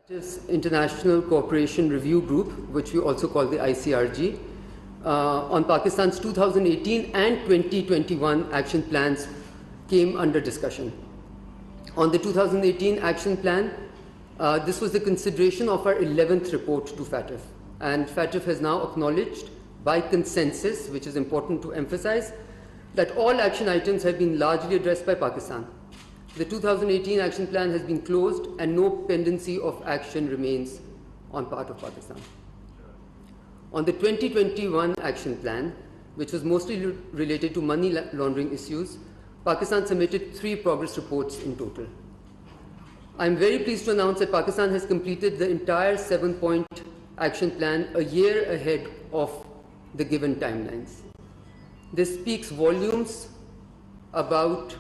International Cooperation Review Group, which we also call the ICRG, on Pakistan's 2018 and 2021 action plans came under discussion. On the 2018 action plan, this was the consideration of our 11th report to FATF. And FATF has now acknowledged by consensus, which is important to emphasize, that all action items have been largely addressed by Pakistan. The 2018 action plan has been closed and no pendency of action remains on part of Pakistan. On the 2021 action plan, which was mostly related to money laundering issues, Pakistan submitted 3 progress reports in total. I am very pleased to announce that Pakistan has completed the entire 7-point action plan a year ahead of the given timelines. This speaks volumes about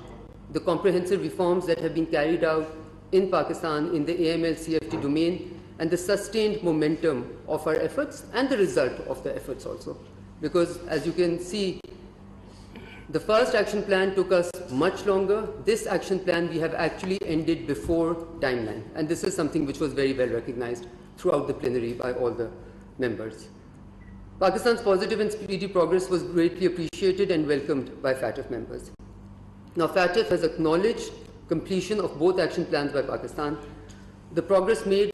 the comprehensive reforms that have been carried out in Pakistan in the AML-CFT domain and the sustained momentum of our efforts and the result of the efforts also. Because as you can see, the first action plan took us much longer. This action plan we have actually ended before timeline. And this is something which was very well recognized throughout the plenary by all the members. Pakistan's positive and speedy progress was greatly appreciated and welcomed by FATF members. Now, FATF has acknowledged completion of both action plans by Pakistan, the progress made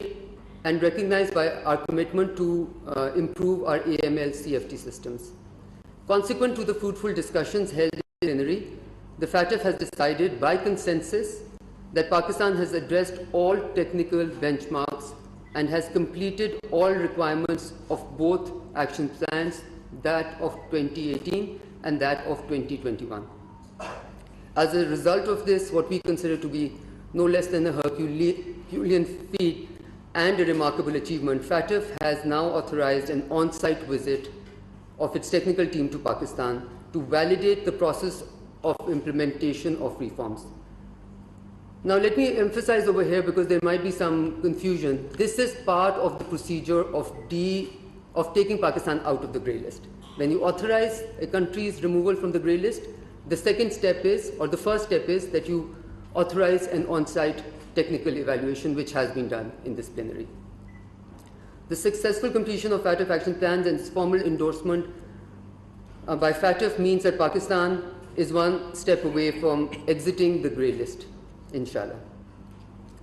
and recognized by our commitment to improve our AML-CFT systems. Consequent to the fruitful discussions held in the plenary, the FATF has decided by consensus that Pakistan has addressed all technical benchmarks and has completed all requirements of both action plans, that of 2018 and that of 2021. As a result of this, what we consider to be no less than a Herculean feat and a remarkable achievement, FATF has now authorized an on-site visit of its technical team to Pakistan to validate the process of implementation of reforms. Now let me emphasize over here, because there might be some confusion, this is part of the procedure of taking Pakistan out of the grey list. When you authorize a country's removal from the grey list, the second step is, or the first step is, that you authorize an on-site technical evaluation, which has been done in this plenary. The successful completion of FATF action plans and its formal endorsement by FATF means that Pakistan is one step away from exiting the grey list, inshallah.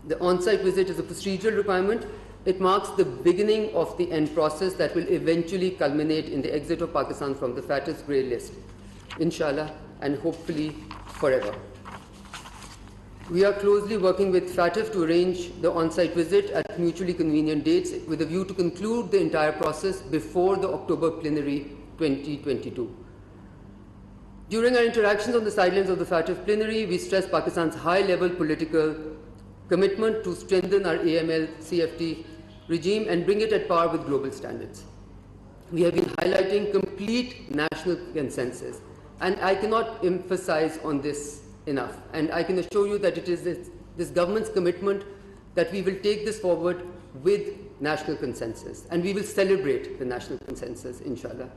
The on-site visit is a procedural requirement. It marks the beginning of the end process that will eventually culminate in the exit of Pakistan from the FATF's grey list, inshallah, and hopefully forever. We are closely working with FATF to arrange the on-site visit at mutually convenient dates with a view to conclude the entire process before the October plenary 2022. During our interactions on the sidelines of the FATF plenary, we stressed Pakistan's high-level political commitment to strengthen our AML-CFT regime and bring it at par with global standards. We have been highlighting complete national consensus, and I cannot emphasize on this enough. And I can assure you that it is this government's commitment that we will take this forward with national consensus, and we will celebrate the national consensus, inshallah.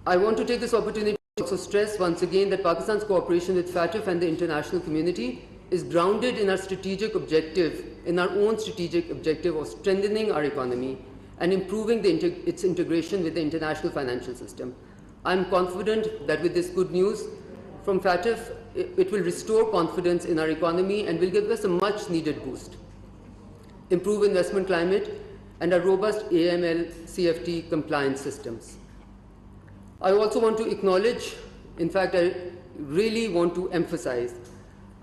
I want to take this opportunity to also stress once again that Pakistan's cooperation with FATF and the international community is grounded in our strategic objective, in our own strategic objective of strengthening our economy and improving its integration with the international financial system. I am confident that with this good news from FATF, it will restore confidence in our economy and will give us a much needed boost, improve investment climate and a robust AML-CFT compliance systems. I also want to acknowledge, in fact, I really want to emphasize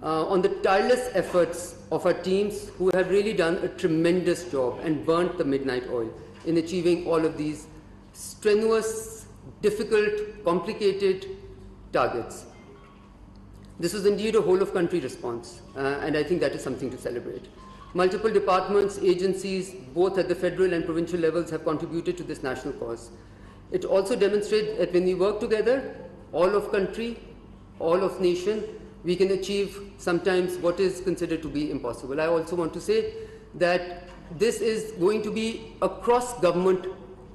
on the tireless efforts of our teams who have really done a tremendous job and burnt the midnight oil in achieving all of these strenuous, difficult, complicated targets. This is indeed a whole-of-country response, and I think that is something to celebrate. Multiple departments, agencies, both at the federal and provincial levels, have contributed to this national cause. It also demonstrates that when we work together, all of country, all of nation, we can achieve sometimes what is considered to be impossible. I also want to say that this is going to be a cross-government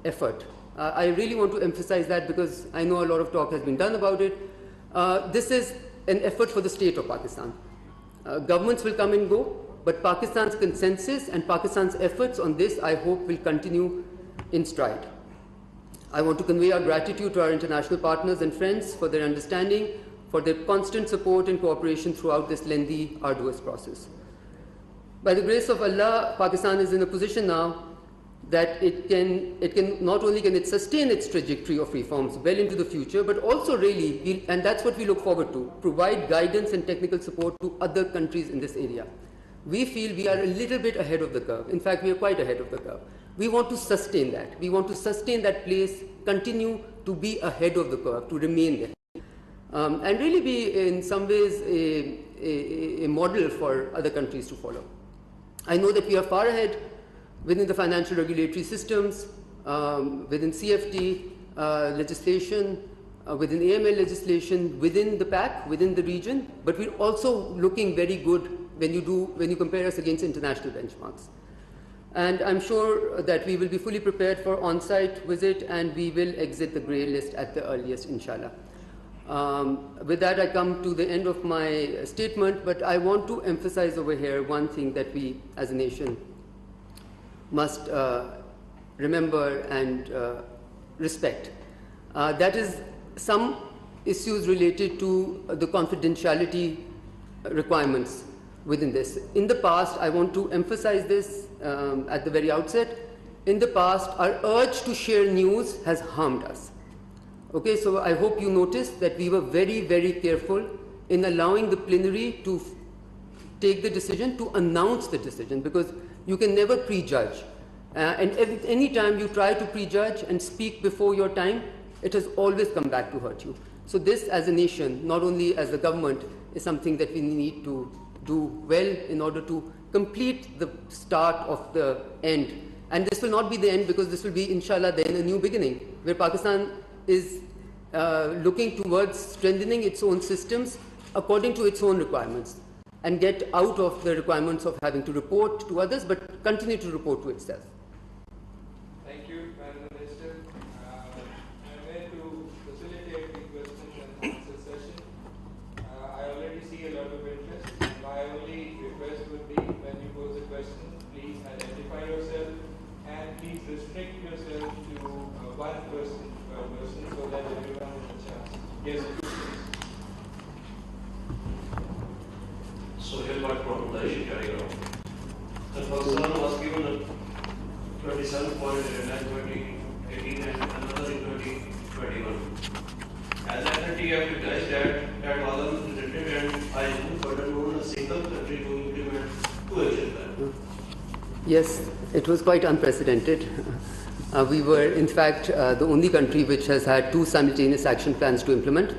effort. I really want to emphasize that because I know a lot of talk has been done about it. This is an effort for the state of Pakistan. Governments will come and go, But Pakistan's consensus and Pakistan's efforts on this, I hope, will continue in stride. I want to convey our gratitude to our international partners and friends for their understanding, for their constant support and cooperation throughout this lengthy, arduous process. By the grace of Allah, Pakistan is in a position now that it can not only can it sustain its trajectory of reforms well into the future, but also really, and that's what we look forward to, provide guidance and technical support to other countries in this area. We feel we are a little bit ahead of the curve. In fact, we are quite ahead of the curve. We want to sustain that. We want to sustain that place, continue to be ahead of the curve, to remain there. And really be, in some ways, a model for other countries to follow. I know that we are far ahead within the financial regulatory systems, within CFT legislation, within AML legislation, within the PAC, within the region, but we're also looking very good when you compare us against international benchmarks. And I'm sure that we will be fully prepared for on-site visit, and we will exit the grey list at the earliest, inshallah. With that, I come to the end of my statement, but I want to emphasize over here one thing that we as a nation must remember and respect. That is some issues related to the confidentiality requirements within this. In the past, I want to emphasize this at the very outset. In the past, our urge to share news has harmed us. Okay, so I hope you noticed that we were very, very careful in allowing the plenary to take the decision, to announce the decision, because you can never prejudge. And any time you try to prejudge and speak before your time, it has always come back to hurt you. So this, as a nation, not only as a government, is something that we need to do well in order to complete the start of the end. And this will not be the end, because this will be, inshallah, then a new beginning, where Pakistan is looking towards strengthening its own systems according to its own requirements, and get out of the requirements of having to report to others, but continue to report to itself. Thank you, Madam Minister. I'm here to facilitate the questions and answer session. I already see a lot of interest. My only request would be, when you pose a question, please identify yourself, and please restrict yourself to one person per person, so that everyone has a chance. Yes, please. So here what problem I should carry out. The Pakistan was given a 27 point in 2018 and another in 2021. As FNTF realized that wasn't presented, and I wouldn't further a single country to implement two action plan. Yes, it was quite unprecedented. We were, in fact, the only country which has had two simultaneous action plans to implement.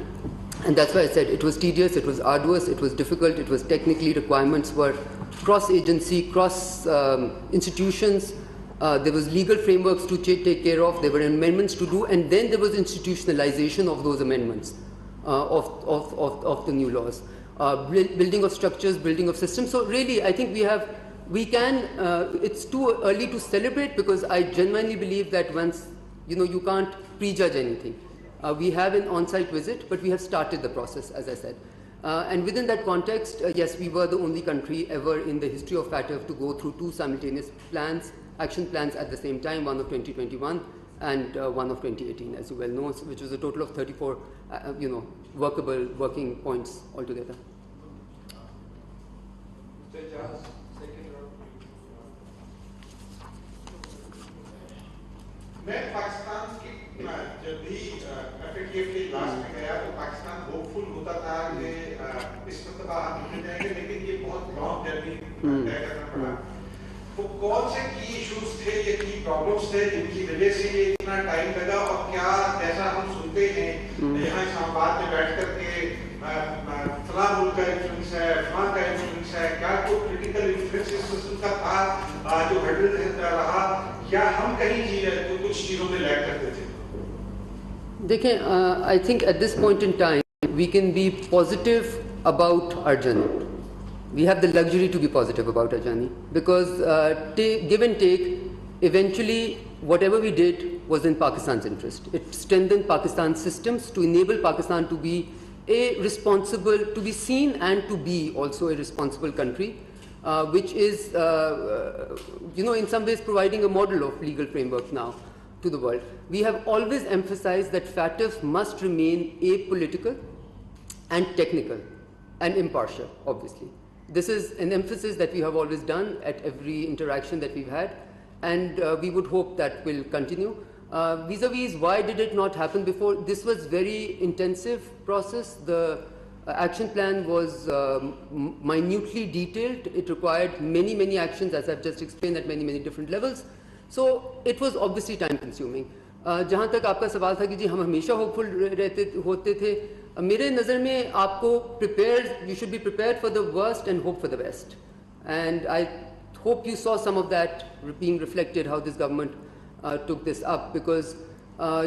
And that's why I said it was tedious, it was arduous, it was difficult, it was technically, requirements were cross-agency, cross-institutions. There was legal frameworks to take care of, there were amendments to do, and then there was institutionalization of those amendments of the new laws. Building of structures, building of systems. So really, I think it's too early to celebrate, because I genuinely believe that once, you can't prejudge anything. We have an on-site visit, but we have started the process, as I said. And within that context, yes, we were the only country ever in the history of FATF to go through two simultaneous action plans at the same time, one of 2021 and one of 2018, as you well know, which was a total of 34, working points altogether. Mr. Charles, second round. मैं पाकिस्तान की जब भी FATF के last में गया तो Pakistan hopeful होता था कि इस मरतबा हम निकल जाएंगे, लेकिन ये बहुत लॉन्ग जर्नी तय करना पड़ा। तो कौन से की इश्यूज थे, ये की प्रॉब्लम्स थे जिनकी वजह से ये इतना टाइम लगा, और क्या जैसा हम सुनते हैं यहाँ इस्लामाबाद में बैठ करके फलां मुल्क का इन्फ्लुएंस है, फलां का इन्फ्लुएंस है, क्या कोई क्रिटिकल इन्फ्लुएंस इस किस्म का था जो हर्डल रहा, या हम कहीं कुछ चीजों में लैग करते थे? देखें, I think at this point in time we can be positive about our journey. We have the luxury to be positive about our journey, because give and take, eventually whatever we did was in Pakistan's interest. It strengthened Pakistan's systems to enable Pakistan to be seen and to be also a responsible country. which is, in some ways providing a model of legal framework now to the world. We have always emphasized that FATF must remain apolitical and technical and impartial, obviously. This is an emphasis that we have always done at every interaction that we've had, and we would hope that will continue. Vis-a-vis, why did it not happen before? This was very intensive process. The action plan was minutely detailed. It required many, many actions, as I've just explained, at many, many different levels. So it was obviously time consuming. जहाँ तक आपका सवाल था कि जी हम हमेशा hopeful होते थे, मेरे नज़र में आपको you should be prepared for the worst and hope for the best. And I hope you saw some of that being reflected, how this government took this up, because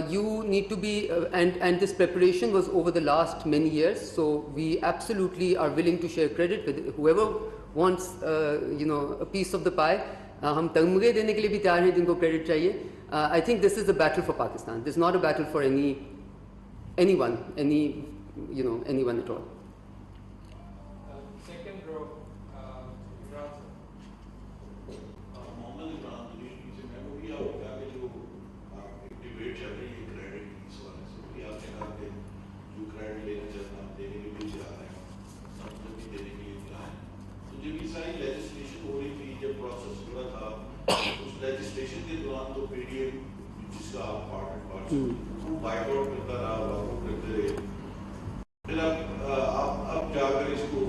you need to be, and this preparation was over the last many years, so we absolutely are willing to share credit with whoever wants, a piece of the pie. हम तमगे देने के लिए भी तैयार हैं जिनको credit चाहिए. I think this is a battle for Pakistan. This is not a battle for anyone at all. Second row, Imran sir. Mohammad Imran Delhi से मैं भी आपको कहा कि जो डिबेट चल रही है क्रेडिट की इस वाले से भी आपने कहा कि जो क्रेडिट लेना चाहता है देने के लिए तैयार है, सब भी देने के लिए तैयार है. तो जब ये सारी लेजिस्लेशन हो रही थी, जब प्रोसेस हुआ था, उस लेजिस्लेशन के दौरान तो पीडीएम जिसका आप पार्ट वो बाइकआउट करता रहा, वॉकआउट करते रहे. फिर अब जाकर इसको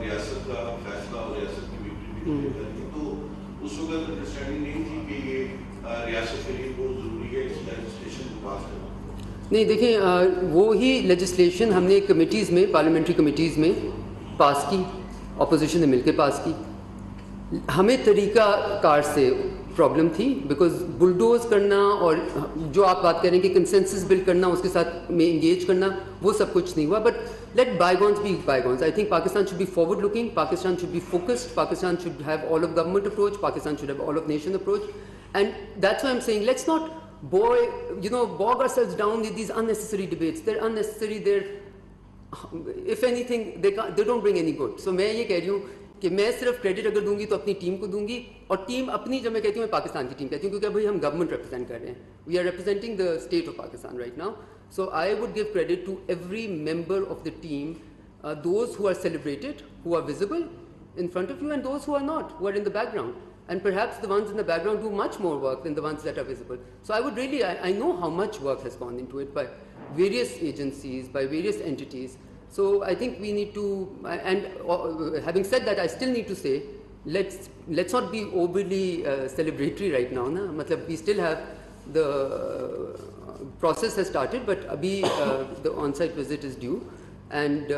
रियासत का फैसला और रियासत की विक्ट्री भी करेंगे, तो उस वक्त अंडरस्टैंडिंग नहीं थी कि ये रियासत के लिए बहुत ज़रूरी है इस लेजिस्लेशन को पास करना. नहीं, देखें, वो ही लेजिस्लेशन हमने कमिटीज़ में, पार्लियामेंट्री कमिटीज़ में पास की, अपोजिशन ने मिलकर पास की. हमें तरीक़ाकार से प्रॉब्लम थी, बिकॉज बुलडोज करना और जो आप बात करें कि कंसेंसस बिल्ड करना, उसके साथ में इंगेज करना, वो सब कुछ नहीं हुआ. But let bygones be bygones. I think Pakistan should be forward looking, Pakistan should be focused, Pakistan should have all of government approach, Pakistan should have all of nation approach. And that's why I am saying let's not bog ourselves down with these unnecessary debates. They're unnecessary. If anything, they don't bring any good. So मैं ये कह रही हूँ कि मैं सिर्फ credit अगर दूंगी तो अपनी टीम को दूंगी, और टीम अपनी, जब मैं कहती हूँ मैं पाकिस्तान की टीम कहती हूँ, क्योंकि भाई हम गवर्नमेंट रिप्रेजेंट कर रहे हैं. We are representing the state of Pakistan right now. So I would give credit to every member of the team, those who are celebrated, who are visible in front of you, and those who are not, who are in the background. And perhaps the ones in the background do much more work than the ones that are visible. So I would really, I know how much work has gone into it by various agencies, by various entities. So I think we need to, and having said that, I still need to say, let's not be overly celebratory right now. Na? Matlab, we still have the process has started, but abhi the on-site visit is due. And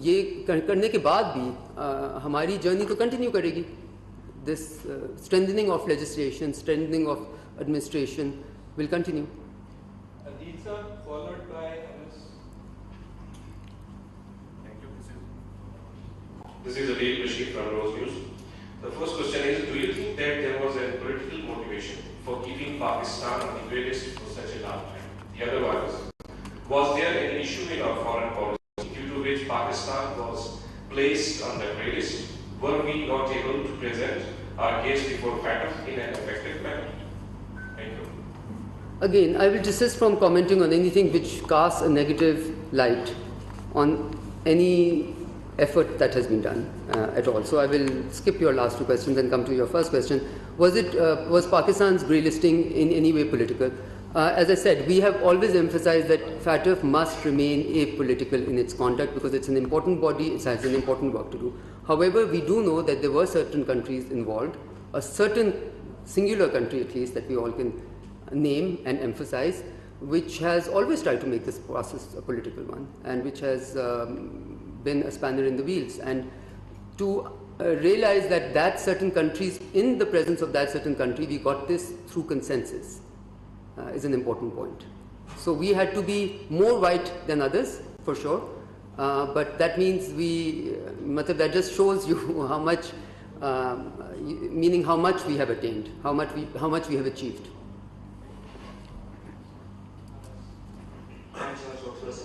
ये करने के बाद भी हमारी journey तो continue करेगी. This strengthening of legislation, strengthening of administration will continue. Aditya, followed by Anas. Thank you. This is Adil Bashir from Rose News. The first question is, do you think that there was a political motivation for keeping Pakistan on the grey list for such a long time? The other one is, was there any issue in our foreign policy due to which Pakistan was placed on the grey list? Were we not able to present our case before FATF in an effective manner? Thank you. Again, I will desist from commenting on anything which casts a negative light on any effort that has been done at all. So I will skip your last two questions and come to your first question. Was Pakistan's grey listing in any way political? As I said, we have always emphasized that FATF must remain apolitical in its conduct because it's an important body, it has an important work to do. However, we do know that there were certain countries involved, a certain singular country at least that we all can name and emphasize, which has always tried to make this process a political one, and which has been a spanner in the wheels. And to realize that certain countries, in the presence of that certain country, we got this through consensus. Is an important point. So we had to be more white than others, for sure, but that means that just shows you how much, meaning how much we have attained, how much we have achieved. Thanks so much, sir.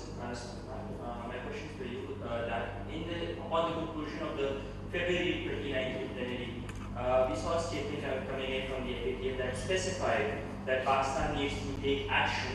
My question is for you, that upon the conclusion of the February 29th saw a statement coming in from the FATF that specified that Pakistan needs to take action,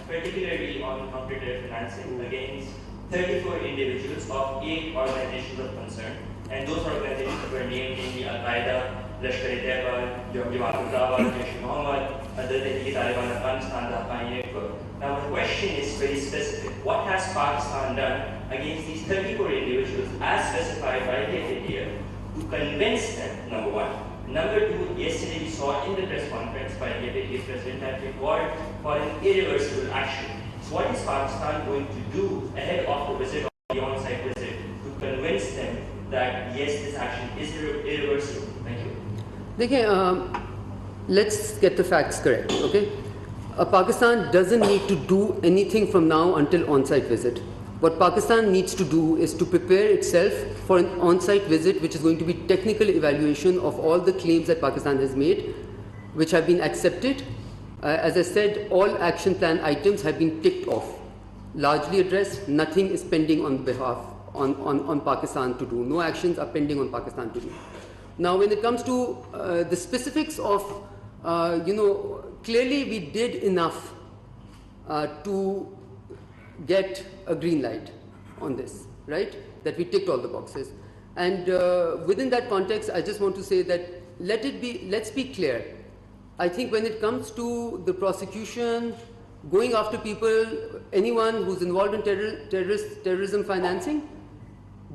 particularly on counter-terror financing, against 34 individuals of 8 organizations of concern. And those organizations were named namely Al-Qaeda, Lashkar-e-Taiba, Jamaat-ul-Dawa, Jaish-e-Mohammed, Taliban Afghanistan, the Haqqani Network. Now the question is very specific. What has Pakistan done against these 34 individuals as specified by the FATF to convince them, number one? Number two, yesterday we saw in the press conference by the FATF president that they called for an irreversible action. So what is Pakistan going to do ahead of the visit, of the on-site visit, to convince them that yes, this action is irreversible? Thank you. देखिए, let's get the facts correct, okay? Pakistan doesn't need to do anything from now until on-site visit. What Pakistan needs to do is to prepare itself for an on-site visit, which is going to be technical evaluation of all the claims that Pakistan has made, which have been accepted. As I said, all action plan items have been ticked off, largely addressed. Nothing is pending on behalf on Pakistan to do. No actions are pending on Pakistan to do. Now, when it comes to the specifics of, clearly we did enough to get a green light on this, right? That we ticked all the boxes. And within that context, I just want to say that let's be clear. I think when it comes to the prosecution, going after people, anyone who's involved in terrorism financing,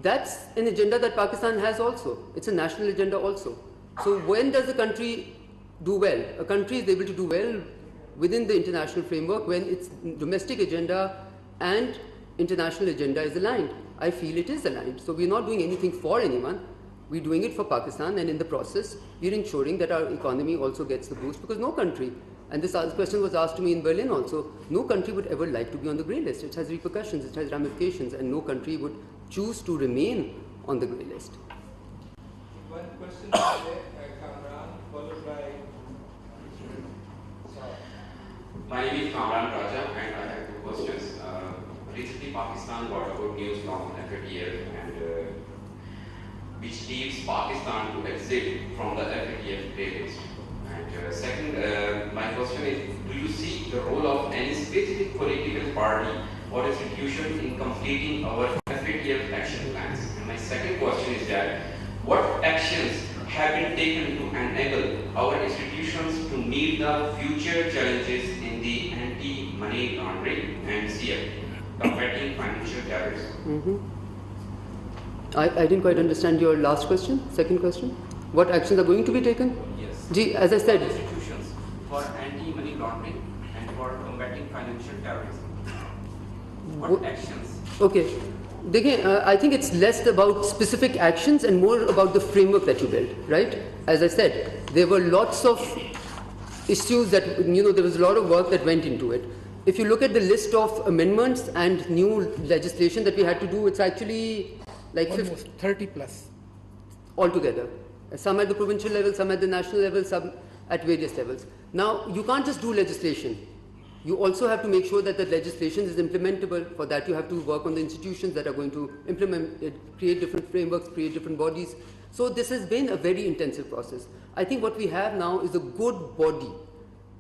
that's an agenda that Pakistan has also. It's a national agenda also. So when does a country do well? A country is able to do well within the international framework when its domestic agenda and international agenda is aligned. I feel it is aligned. So we're not doing anything for anyone. We're doing it for Pakistan, and in the process, we're ensuring that our economy also gets the boost, because no country, and this question was asked to me in Berlin also, no country would ever like to be on the grey list. It has repercussions, it has ramifications, and no country would choose to remain on the grey list. One question today, Kamran, followed by My name is Kamran Raja, and I have two questions. Recently, Pakistan got a good news from FATF, and which leaves Pakistan to exit from the FATF grey list. And second, my question is, do you see the role of any specific political party or institution in completing our FATF action plans? And my second question is that, what actions have been taken to enable our institutions to meet the future challenges in the anti-money laundering and CF, combating financial terrorism? I didn't quite understand your last question, second question. What actions are going to be taken? Yes. As I said, Institutions for anti-money laundering and for combating financial terrorism. What actions? Okay. I think it's less about specific actions and more about the framework that you build, right? As I said, there were lots of issues that, there was a lot of work that went into it. If you look at the list of amendments and new legislation that we had to do, it's actually like almost 30 plus. Altogether. Some at the provincial level, some at the national level, some at various levels. Now, you can't just do legislation. You also have to make sure that the legislation is implementable. For that, you have to work on the institutions that are going to implement it, create different frameworks, create different bodies. So this has been a very intensive process. I think what we have now is a good body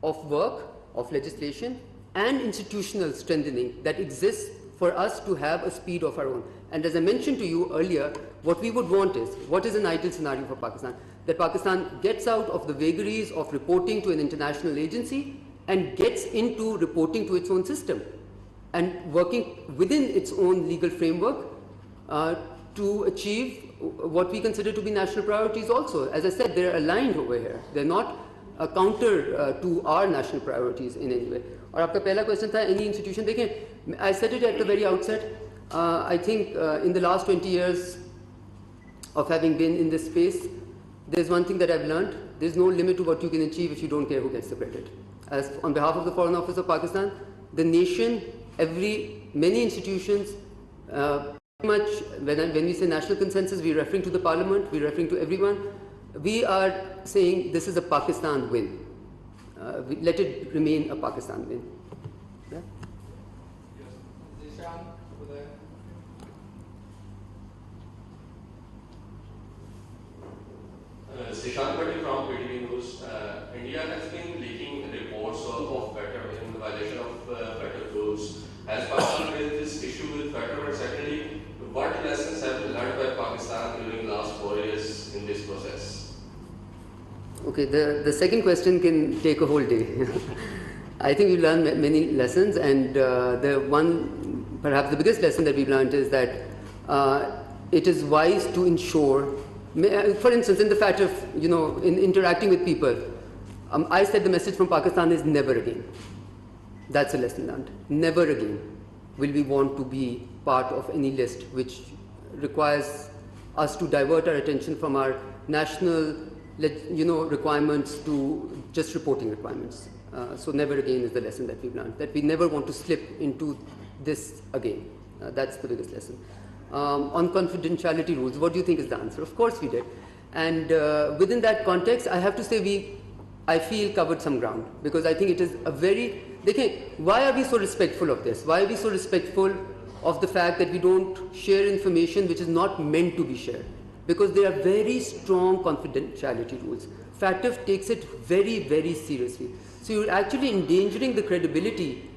of work, of legislation, and institutional strengthening that exists for us to have a speed of our own. And as I mentioned to you earlier, what we would want is, what is an ideal scenario for Pakistan? That Pakistan gets out of the vagaries of reporting to an international agency and gets into reporting to its own system and working within its own legal framework to achieve what we consider to be national priorities also. As I said, they're aligned over here. They're not a counter to our national priorities in any way. और आपका पहला question था any institution. देखें, I said it at the very outset. I think in the last 20 years of having been in this space, there's one thing that I've learned. There's no limit to what you can achieve if you don't care who gets the credit. As on behalf of the Foreign Office of Pakistan, the nation, many institutions, pretty much when we say national consensus, we're referring to the parliament, we're referring to everyone. We are saying this is a Pakistan win. Let it remain a Pakistan win. Yeah? Zishan, over there. Zishan Patel from from PTV News. India has been leaking reports of FATF in violation of FATF rules. Has Pakistan raised this issue with FATF, and secondly, what lessons have been learned by Pakistan during the last 4 years in this process? Okay, the second question can take a whole day. I think we learned many lessons, and the one, perhaps the biggest lesson that we've learned is that it is wise to ensure, for instance, in the fact of, in interacting with people, I said the message from Pakistan is never again. That's a lesson learned. Never again will we want to be part of any list which requires us to divert our attention from our national, requirements to just reporting requirements. So never again is the lesson that we've learned, that we never want to slip into this again. That's the biggest lesson. On confidentiality rules, what do you think is the answer? Of course we did. And within that context, I have to say I feel covered some ground, because I think it is a very, why are we so respectful of this? Why are we so respectful of the fact that we don't share information which is not meant to be shared? Because there are very strong confidentiality rules. FATF takes it very, very seriously. So you're actually endangering the credibility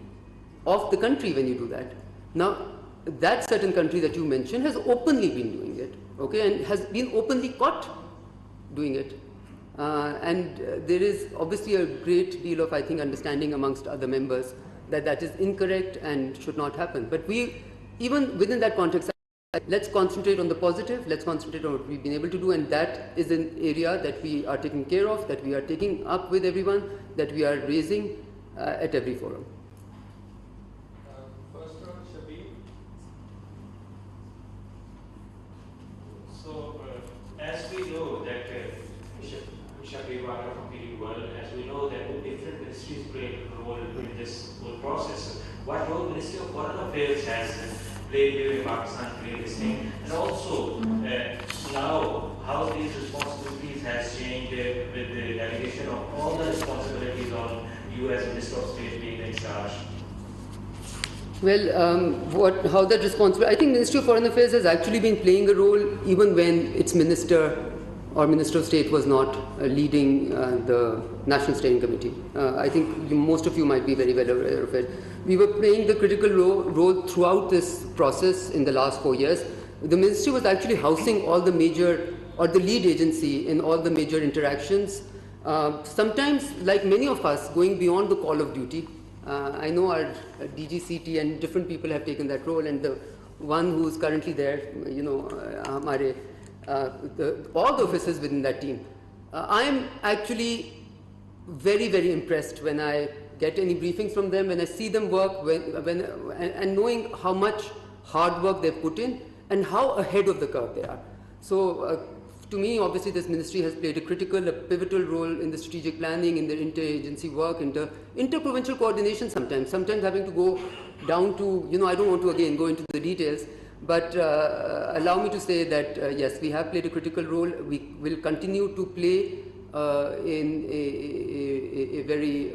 of the country when you do that. Now, that certain country that you mentioned has openly been doing it, okay, and has been openly caught doing it. And there is obviously a great deal of, I think, understanding amongst other members that that is incorrect and should not happen. But we, even within that context, let's concentrate on the positive, let's concentrate on what we've been able to do, and that is an area that we are taking care of, that we are taking up with everyone, that we are raising at every forum. First round, Shabir. So, as we know that Shabir Wara from PTV World, as we know that different ministries play a role in this whole process. What role Ministry of Foreign Affairs has played during Pakistan playing this thing, and also now how these responsibilities has changed with the delegation of all the responsibilities on you as Minister of State being in charge. Well, how that responsible? I think Ministry of Foreign Affairs has actually been playing a role even when its minister or Minister of State was not leading the National Steering Committee. I think most of you might be very well aware of it. We were playing the critical role throughout this process in the last 4 years. The ministry was actually housing all the major, or the lead agency in all the major interactions. Sometimes, like many of us, going beyond the call of duty. I know our DGCT and different people have taken that role, and the one who is currently there, all the officers within that team. I am actually very, very impressed when I get any briefings from them, when I see them work, and knowing how much hard work they've put in and how ahead of the curve they are. So to me, obviously, this ministry has played a pivotal role in the strategic planning, in the interagency work, inter-provincial coordination sometimes having to go down to, I don't want to again go into the details, but allow me to say that yes, we have played a critical role. We will continue to play in a very,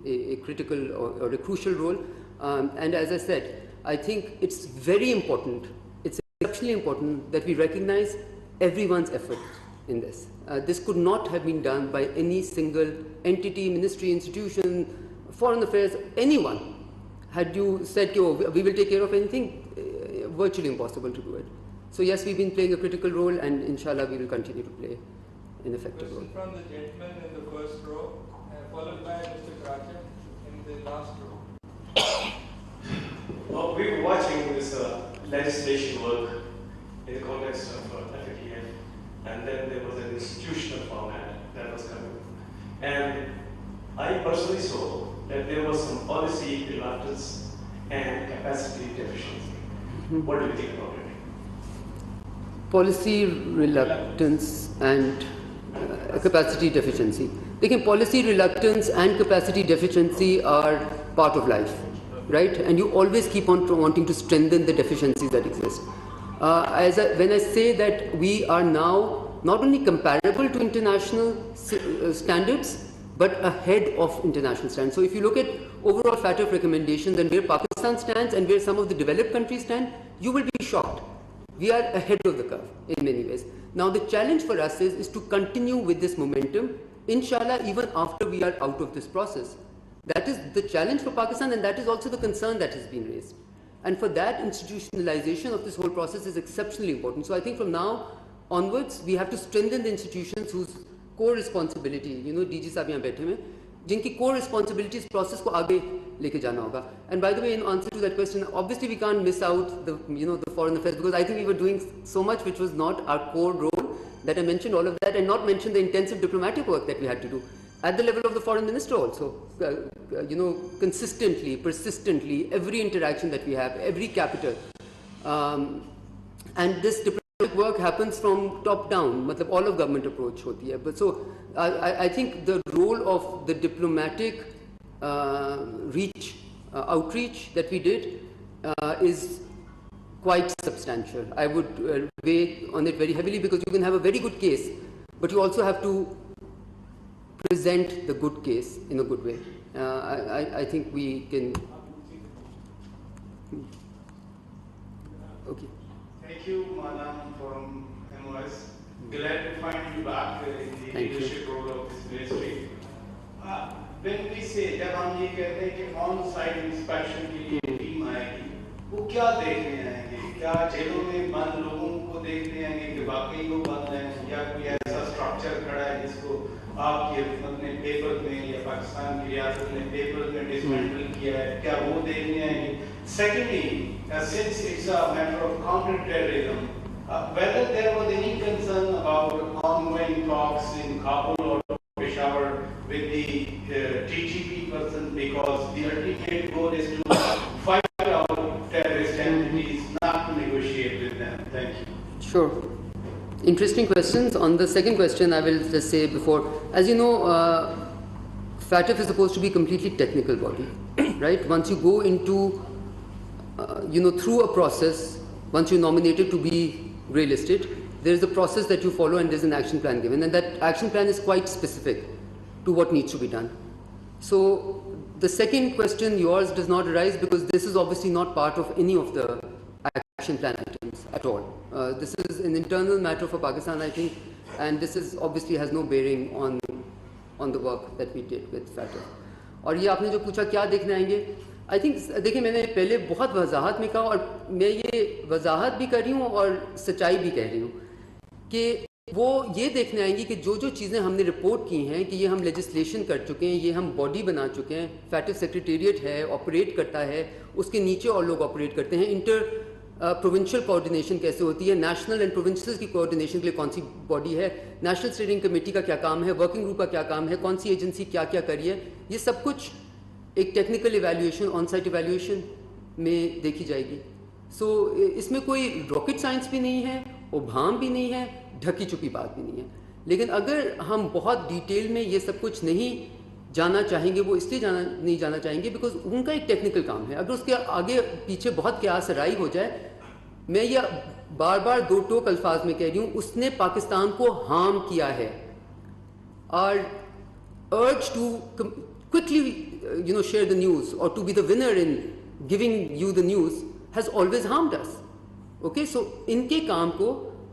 a critical or a crucial role. And as I said, I think it's very important, it's exceptionally important that we recognize everyone's effort in this. This could not have been done by any single entity, ministry, institution, foreign affairs, anyone. Had you said, oh, we will take care of anything, virtually impossible to do it. So yes, we've been playing a critical role, and inshallah we will continue to play an effective role. Question from the gentleman in the first row, followed by Mr. Karacha in the last row. Well, we were watching this legislation work in the context of FATF, and then there was an institutional format that was coming. And I personally saw that there was some policy reluctance and capacity deficiency. What do you think about it? Policy reluctance and capacity deficiency. Again, policy reluctance and capacity deficiency are part of life, right? And you always keep on wanting to strengthen the deficiencies that exist. When I say that we are now not only comparable to international standards, but ahead of international standards. So if you look at overall FATF recommendations and where Pakistan stands and where some of the developed countries stand, you will be shocked. we are ahead of the curve in many ways. Now the challenge for us is to continue with this momentum, inshallah, even after we are out of this process. That is the challenge for Pakistan, and that is also the concern that has been raised. And for that, institutionalization of this whole process is exceptionally important. So I think from now onwards, we have to strengthen the institutions whose core responsibility, DG साहब यहाँ बैठे हैं, जिनकी core responsibility इस process को आगे लेके जाना होगा. And by the way, in answer to that question, obviously we can't miss out the the foreign affairs, because I think we were doing so much which was not our core role, that I mentioned all of that, and not mentioned the intensive diplomatic work that we had to do at the level of the foreign minister also. Consistently, persistently, every interaction that we have, every capital, and this diplomatic work happens from top down. मतलब all of government approach होती है. But so I think the role of the diplomatic outreach that we did is quite substantial. I would weigh on it very heavily, because you can have a very good case, but you also have to present the good case in a good way. I think we can. Okay. Thank you, Madam, from MOS. Glad to find you back in the leadership role of this ministry. When we say, जब हम ये कहते हैं कि on-site inspection के लिए team आएगी, वो क्या देखने आएंगे? क्या जेलों में बंद लोगों को देखने आएंगे कि वाकई वो बंद हैं, या कोई ऐसा स्ट्रक्चर खड़ा है जिसको आपकी हुकूमत ने पेपर में या पाकिस्तान की रियासत ने पेपर में डिसमेंटल किया है, क्या वो देखने आएंगे? Secondly, since it's a matter of counter-terrorism, whether there was any concern about ongoing talks in Kabul or Peshawar with the TGP person, because the ultimate goal is to fight out terrorist entities, not to negotiate with them. Thank you. Sure. Interesting questions. On the second question, I will just say before, as you know, FATF is supposed to be a completely technical body, right? Once you go into, through a process, once you're nominated to be grey listed, there is a process that you follow, and there's an action plan given, and that action plan is quite specific to what needs to be done. So the second question, yours, does not arise, because this is obviously not part of any of the action plan items at all. This is an internal matter for Pakistan, I think, and this is obviously has no bearing on the work that we did with FATF. और ये आपने जो पूछा क्या देखने आएंगे, I think देखिए, मैंने पहले बहुत वजाहत में कहा, और मैं ये वजाहत भी कर रही हूँ और सच्चाई भी कह रही हूँ, कि वो ये देखने आएंगी कि जो चीज़ें हमने रिपोर्ट की हैं, कि ये हम लेजिस्लेशन कर चुके हैं, ये हम बॉडी बना चुके हैं, फैटिव सेक्रेटेरिएट है, ऑपरेट करता है, उसके नीचे और लोग ऑपरेट करते हैं, इंटर प्रोविंशियल कोऑर्डिनेशन कैसे होती है, नेशनल एंड प्रोविंशियल की कोऑर्डिनेशन के लिए कौन सी बॉडी है, नेशनल स्टीयरिंग कमेटी का क्या काम है, वर्किंग ग्रुप का क्या काम है, कौन सी एजेंसी क्या क्या करी है, ये सब कुछ एक technical evaluation, on site evaluation में देखी जाएगी. सो इसमें कोई रॉकेट साइंस भी नहीं है, उभाम भी नहीं है, ढकी चुकी बात भी नहीं है. लेकिन अगर हम बहुत डिटेल में ये सब कुछ नहीं जाना चाहेंगे, वो इसलिए नहीं जाना चाहेंगे बिकॉज उनका एक टेक्निकल काम है. अगर उसके आगे पीछे बहुत क्यास राई हो जाए, मैं ये बार बार दो टोक अल्फाज में कह रही हूँ, उसने पाकिस्तान को हार्म किया है. Are urge to quickly share the news or to be the winner in giving you the news has always harmed us. Okay, so इनके काम को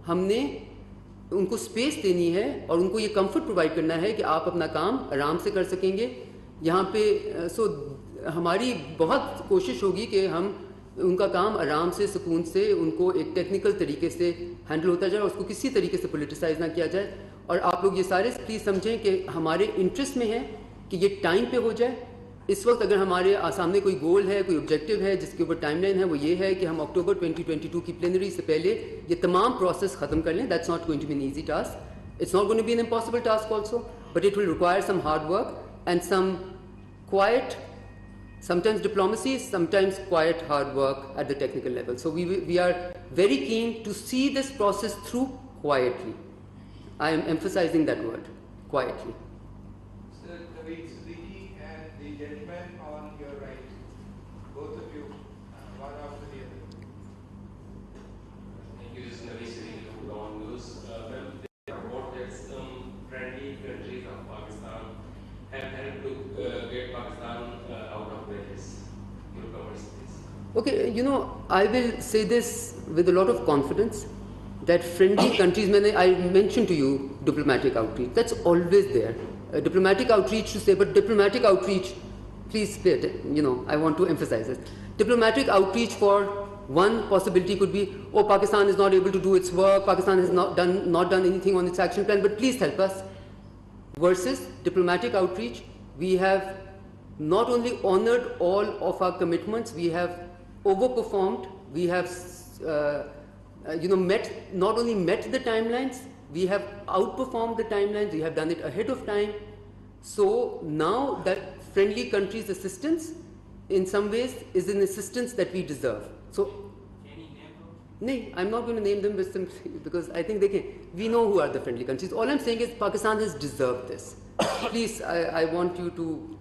हमने उनको स्पेस देनी है और उनको ये कंफर्ट प्रोवाइड करना है कि आप अपना काम आराम से कर सकेंगे यहाँ पे. सो हमारी बहुत कोशिश होगी कि हम उनका काम आराम से, सुकून से, उनको एक टेक्निकल तरीके से हैंडल होता जाए, उसको किसी तरीके से पोलिटिसाइज ना किया जाए. और आप लोग ये सारे प्लीज़ समझें कि हमारे इंटरेस्ट में है कि ये टाइम पे हो जाए. इस वक्त अगर हमारे सामने कोई गोल है, कोई ऑब्जेक्टिव है जिसके ऊपर टाइमलाइन है, वो ये है कि हम अक्टूबर 2022 की प्लेनरी से पहले ये तमाम प्रोसेस ख़त्म कर लें. That's not going to be an easy task, it's not going to be an impossible task also, but it will require some hard work and some quite, sometimes diplomacy, sometimes quiet hard work at the technical level. So we are very keen to see this process through quietly. I am emphasizing that word, quietly. Sir, Naveed Siddiqui and the gentleman on your right, both of you, one after the other. Thank you. This is Naveed Siddiqui from Dawn News. Ma'am, they report that some friendly countries of Pakistan have helped to get Pakistan out of crisis. Your comments, please. Okay, you know, I will say this with a lot of confidence that friendly countries, I mentioned to you diplomatic outreach, that's always there. Diplomatic outreach to say, but diplomatic outreach, please pay attention, you know, I want to emphasize this. Diplomatic outreach for one possibility could be, oh, Pakistan is not able to do its work, Pakistan has not done anything on its action plan, but please help us. Versus diplomatic outreach, we have not only honored all of our commitments, we have overperformed, we have not only met the timelines, we have outperformed the timelines, we have done it ahead of time. So now that friendly countries' assistance in some ways is an assistance that we deserve. So no, I'm not going to name them because I think they can. We know who are the friendly countries. All I'm saying is Pakistan has deserved this. Please, I want you to,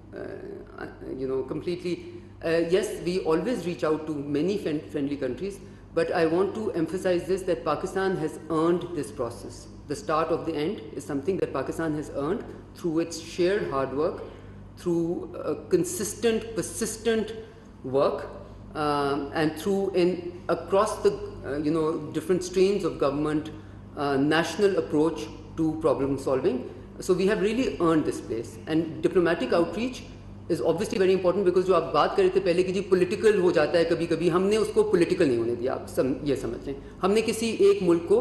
completely. Yes, we always reach out to many friendly countries, but I want to emphasize this, that Pakistan has earned this process. The start of the end is something that Pakistan has earned through its sheer hard work, through consistent, persistent work, and through across the different strains of government, national approach to problem solving. So we have really earned this place. And diplomatic outreach is obviously very important because जो आप बात कर रहे थे पहले कि जी political हो जाता है कभी-कभी, हमने उसको political नहीं होने दिया, आप ये समझ लें. हमने किसी एक मुल्क को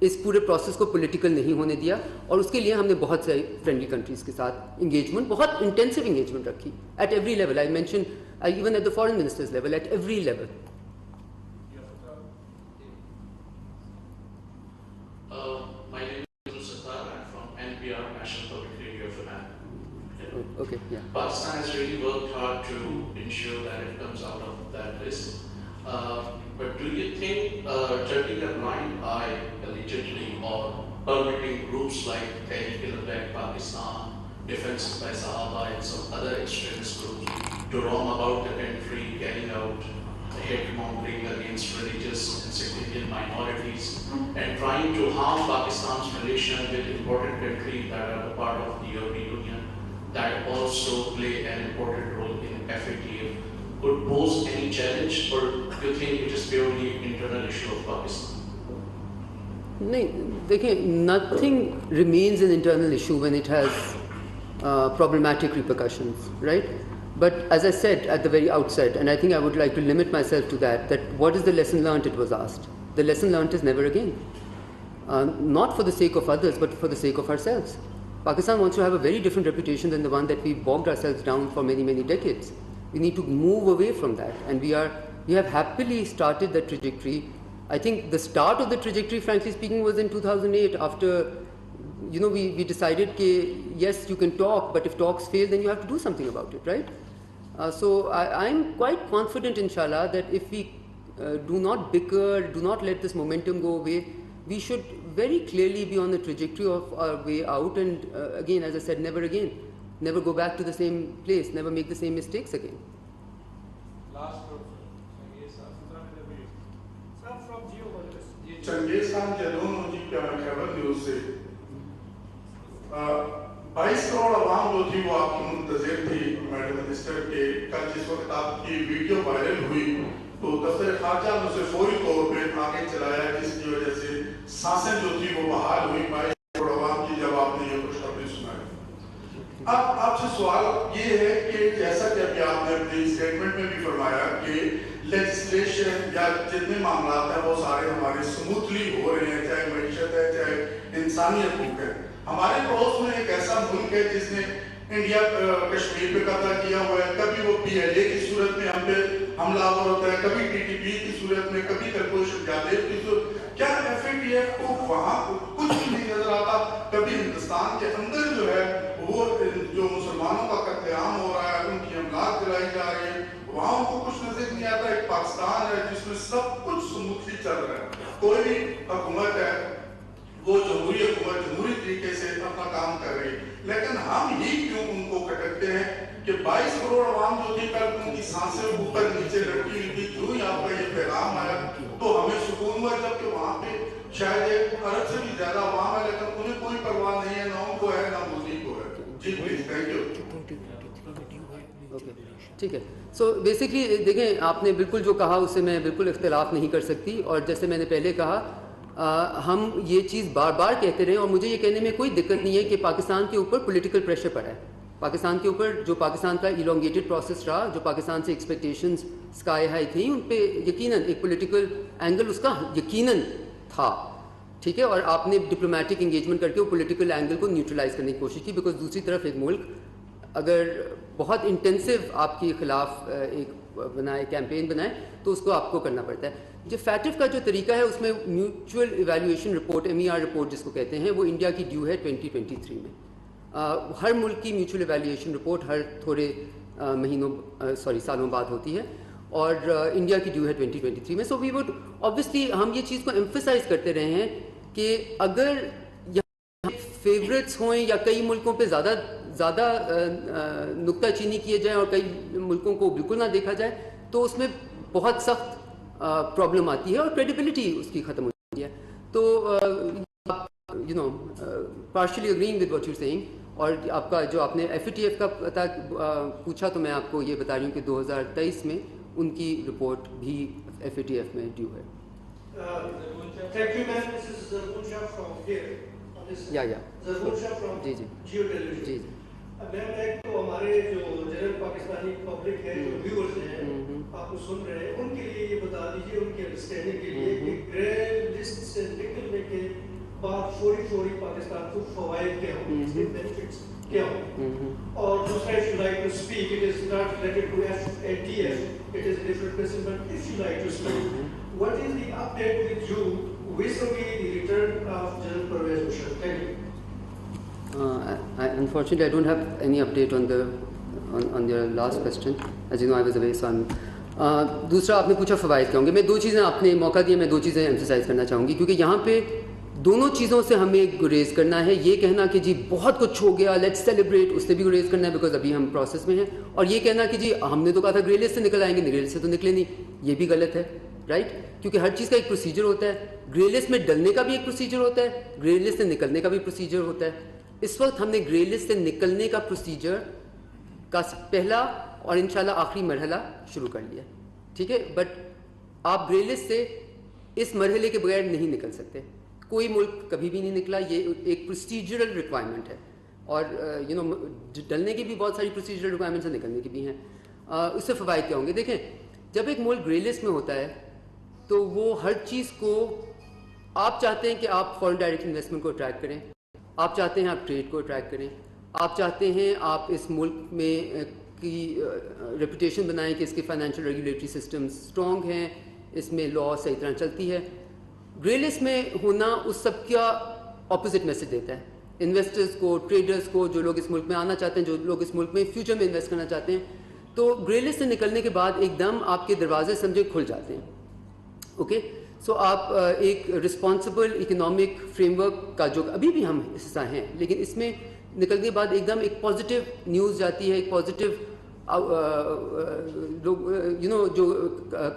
इस पूरे प्रोसेस को political नहीं होने दिया और उसके लिए हमने बहुत सारे friendly countries के साथ engagement, बहुत intensive engagement रखी at every level. I mentioned even at the foreign minister's level, at every level. My name is Khar. I'm from NPR, National Public Radio of Iran. Okay, yeah. Pakistan has really worked hard to ensure that it comes out of that list. But do you think turning a blind eye allegedly or permitting groups like Tehreek-e-Labbaik Pakistan, Defense by Sahaba and some other extremist groups to roam about the country carrying out hate-mongering against religious and sectarian minorities and trying to harm Pakistan's relation with important countries that are a part of the European Union that also play an important role in FATF could pose any challenge, or do you think it is purely internal issue of Pakistan? Nothing remains an internal issue when it has problematic repercussions, right? But as I said at the very outset, and I think I would like to limit myself to that what is the lesson learned, it was asked. The lesson learned is never again. Not for the sake of others, but for the sake of ourselves. Pakistan wants to have a very different reputation than the one that we bogged ourselves down for many, many decades. We need to move away from that, and we have happily started that trajectory. I think the start of the trajectory, frankly speaking, was in 2008 after, we decided that yes, you can talk, but if talks fail, then you have to do something about it, right? So I'm quite confident, inshallah, that if we do not bicker, do not let this momentum go away, we should very clearly be on the trajectory of our way out, and again, as I said, never again. Never go back to the same place, never make the same mistakes again. Last group, from Changez Khan Jadon ji खबर news से 22 करोड़ आवाम जो थी वो आपकी मुंतजिर थी madam minister के कल जिस वक्त आपकी वीडियो वायरल हुई तो दफ्तर खारजा ने उसे फौरी तौर पे आगे चलाया जिसकी वजह से सांसें जो थी वो बहाल हुई 22 करोड़ आवाम की जब आपने ये खुशखबरी सुनाई। अब आपसे सवाल ये है कि जैसा कि अभी आपने अपनी स्टेटमेंट में भी फरमाया कि लेजिस्लेशन या जितने मामला हैं वो सारे हमारे स्मूथली हो रहे हैं, चाहे मईशत है चाहे इंसानियत मुल्क है। हमारे पड़ोस में एक ऐसा मुल्क है जिसने इंडिया कश्मीर पे कब्जा किया हुआ है, कभी वो PLA की सूरत में हम पे हमलावर होता है, कभी TTP की सूरत में, कभी कलकोशन जादेव की सूरत। क्या FATF को वहाँ कुछ भी नहीं नजर आता? कभी हिंदुस्तान के अंदर जो है वो जो मुसलमानों का कत्लेआम हो रहा है, उनकी अमलाक जलाई जा रही है, वहाँ उनको कुछ नजर नहीं आता। एक पाकिस्तान है जिसमें सब कुछ स्मूथली चल रहा है, कोई भी हुकूमत है वो जमहूरी हुकूमत जमहूरी तरीके से अपना काम कर रही है, लेकिन हम ही क्यों उनको खटकते हैं कि 22 करोड़ आवाम जो थी कल उनकी सांसें ऊपर नीचे लटकी हुई थी। जो ही आपका ये पैगाम आया तो हमें सुकून हुआ, जबकि वहाँ पे शायद 1 अरब से भी ज्यादा आवाम है, लेकिन उन्हें कोई परवाह नहीं है, ना उनको है ना मुल्क को है। जी प्लीज, थैंक यू। ओके, ठीक है। सो बेसिकली देखें, आपने बिल्कुल जो कहा उससे मैं बिल्कुल इख्तलाफ नहीं कर सकती, और जैसे मैंने पहले कहा हम ये चीज़ बार बार कहते रहे, और मुझे ये कहने में कोई दिक्कत नहीं है कि पाकिस्तान के ऊपर पॉलिटिकल प्रेशर पड़ा है। पाकिस्तान के ऊपर जो पाकिस्तान का इलोंगेटेड प्रोसेस रहा, जो पाकिस्तान से एक्सपेक्टेशंस स्काई हाई थी, उन पे यकीनन एक पॉलिटिकल एंगल उसका यकीनन था, ठीक है। और आपने डिप्लोमेटिक इंगेजमेंट करके वो पॉलिटिकल एंगल को न्यूट्रलाइज करने की कोशिश की, बिकॉज दूसरी तरफ एक मुल्क अगर बहुत इंटेंसिव आपके खिलाफ एक बनाए, कैंपेन बनाए, तो उसको आपको करना पड़ता है। जो फैटिफ का जो तरीका है, उसमें mutual evaluation report, MER report जिसको कहते हैं, वो इंडिया की ड्यू है 2023 में। हर मुल्क की म्यूचुअल इवैल्यूएशन रिपोर्ट हर थोड़े सालों बाद होती है, और इंडिया की ड्यू है 2023 में। सो वी वुड ऑब्वियसली, हम ये चीज़ को एम्फेसाइज करते रहे हैं कि अगर यहाँ फेवरेट्स हों या कई मुल्कों पे ज़्यादा नुक्ता चीनी किए जाए और कई मुल्कों को बिल्कुल ना देखा जाए, तो उसमें बहुत सख्त प्रॉब्लम आती है और क्रेडिबिलिटी उसकी ख़त्म हो जाती है। तो you know, partially agreeing with what you saying. और आपका जो आपने FATF का पता पूछा, तो मैं आपको ये बता रही हूँ कि 2023 में उनकी रिपोर्ट भी FATF में ड्यू है। Thank you, ma'am. This is Zargun Shah from here. Zargun Shah from जी Geotelevision. जी। मैम, एक तो हमारे जो जनरल पाकिस्तानी पब्लिक है, जो व्यूअर्स हैं, आपको सुन रहे हैं, उनके लिए ये बता दीजिए, उनकी अंडरस्टैंडिंग के लिए, कि ग्रे लिस्ट से निकलने के बाद फौरी पाकिस्तान को फवायद क्या होंगे, इसके बेनिफिट्स क्या होंगे। और दूसरा, if you like to speak, it is not related to FATF, it is a different person, but if you like to speak, what is the update with you vis-a-vis the return of General Pervez Musharraf? Thank you. Unfortunately, I don't have any update on your last question. As you know, I was away, so I'm दूसरा आपने पूछा फ़वाइद क्या होंगे। मैं दो चीज़ें, आपने मौका दिया, मैं दो चीज़ें एम्फसाइज़ करना चाहूँगी, क्योंकि यहाँ पे दोनों चीज़ों से हमें गुरेज करना है। ये कहना कि जी बहुत कुछ हो गया, लेट्स सेलिब्रेट, उससे भी गुरेज करना है, बिकॉज अभी हम प्रोसेस में हैं। और ये कहना कि जी हमने तो कहा था ग्रे लिस्ट से निकल आएंगे, ग्रे लिस्ट से तो निकले नहीं, ये भी गलत है, राइट। क्योंकि हर चीज़ का एक प्रोसीजर होता है। ग्रे लिस्ट में डलने का भी एक प्रोसीजर होता है, ग्रे लिस्ट से निकलने का भी प्रोसीजर होता है। इस वक्त हमने ग्रे लिस्ट से निकलने का प्रोसीजर का पहला और इंशाल्लाह आखिरी मरहला शुरू कर लिया, ठीक है। बट आप ग्रे लिस्ट से इस मरहले के बगैर नहीं निकल सकते। कोई मुल्क कभी भी नहीं निकला, ये एक प्रोसीजरल रिक्वायरमेंट है। और यू नो, डलने की भी बहुत सारी प्रोसीजरल रिक्वायरमेंट्स हैं, निकलने की भी हैं। उससे फ़वाइद क्या होंगे? देखें, जब एक मुल्क ग्रे लिस्ट में होता है, तो वो हर चीज़ को, आप चाहते हैं कि आप फॉरेन डायरेक्ट इन्वेस्टमेंट को अट्रैक्ट करें, आप चाहते हैं आप ट्रेड को अट्रैक्ट करें, आप चाहते हैं आप इस मुल्क में की रेपुटेशन बनाएं कि इसके फाइनेंशियल रेगुलेटरी सिस्टम स्ट्रॉन्ग हैं, इसमें लॉ सही तरह चलती है। ग्रे लिस्ट में होना उस सब का ऑपोजिट मैसेज देता है इन्वेस्टर्स को, ट्रेडर्स को, जो लोग इस मुल्क में आना चाहते हैं, जो लोग इस मुल्क में फ्यूचर में इन्वेस्ट करना चाहते हैं। तो ग्रे लिस्ट से निकलने के बाद एकदम आपके दरवाजे समझे खुल जाते हैं, ओके। सो आप एक रिस्पॉन्सिबल इकोनॉमिक फ्रेमवर्क का जो अभी भी हम हिस्सा हैं, लेकिन इसमें निकलने के बाद एकदम एक पॉजिटिव न्यूज़ जाती है, एक पॉजिटिव लोग यू नो जो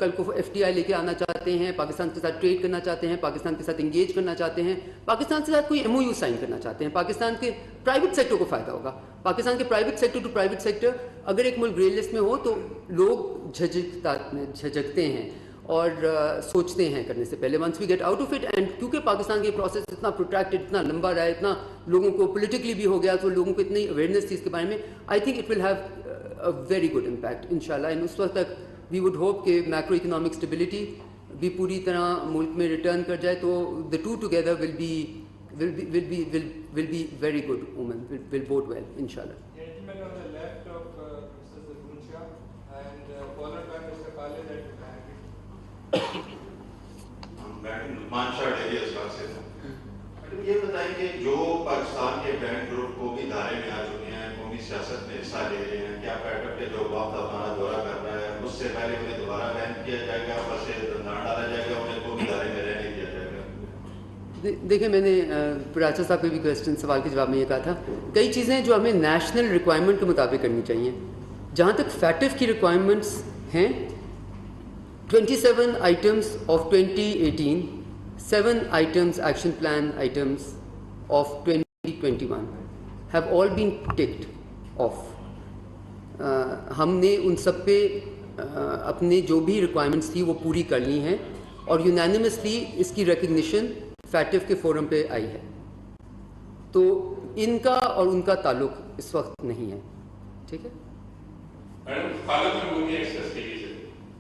कल को FDI लेके आना चाहते हैं, पाकिस्तान के साथ ट्रेड करना चाहते हैं, पाकिस्तान के साथ इंगेज करना चाहते हैं, पाकिस्तान के साथ कोई MOU साइन करना चाहते हैं, पाकिस्तान के प्राइवेट सेक्टर को फ़ायदा होगा। पाकिस्तान के private sector to private sector अगर एक मुल्क ग्रे लिस्ट में हो, तो लोग झिझकते हैं और सोचते हैं करने से पहले, once we get out of it. And क्योंकि पाकिस्तान के प्रोसेस इतना प्रोट्रैक्टेड, इतना लंबा रहा है, इतना लोगों को पॉलिटिकली भी हो गया, तो लोगों को इतनी अवेयरनेस थी इसके बारे में, I think it will have a very good impact इंशाल्लाह। एंड उस वक्त तक वी वुड होप कि मैक्रो इकोनॉमिक स्टेबिलिटी भी पूरी तरह मुल्क में रिटर्न कर जाए, तो the two together will be very good omen, will bode well इंशाल्लाह। Gentleman on the left of Mr. Zargun Shah and followed by Mr. Khalid at the back. Madam Numan Shah daily अस्पताल से। मैडम ये बताएं कि जो पाकिस्तान के बैंक ग्रुप को भी दायरे में आ चुके हैं, कौमी सियासत में हिस्सा ले रहे हैं, क्या पैटर्न के जो वक्त हमारा दौरा कर रहा है, उससे पहले उन्हें दोबारा बैन किया जाएगा, बस दंडान डाला जाएगा, उन्हें कौमी दायरे में रहने दिया जाएगा? देखिए, मैंने प्राचा साहब के भी क्वेश्चन सवाल के जवाब में ये कहा था, कई चीज़ें जो हमें नेशनल रिक्वायरमेंट के मुताबिक करनी चाहिए। जहाँ तक फैटिफ की रिक्वायरमेंट्स हैं, 27 items of 2018, 7 items action plan items of 2021, have all been ticked off. हमने उन सब पे अपने जो भी रिक्वायरमेंट्स थी वो पूरी कर ली हैं और यूनानिमसली इसकी रिकग्निशन फैटिफ के फोरम पे आई है. तो इनका और उनका ताल्लुक इस वक्त नहीं है. ठीक है. मैडम खालिद में बोलिए एक्सेस के लिए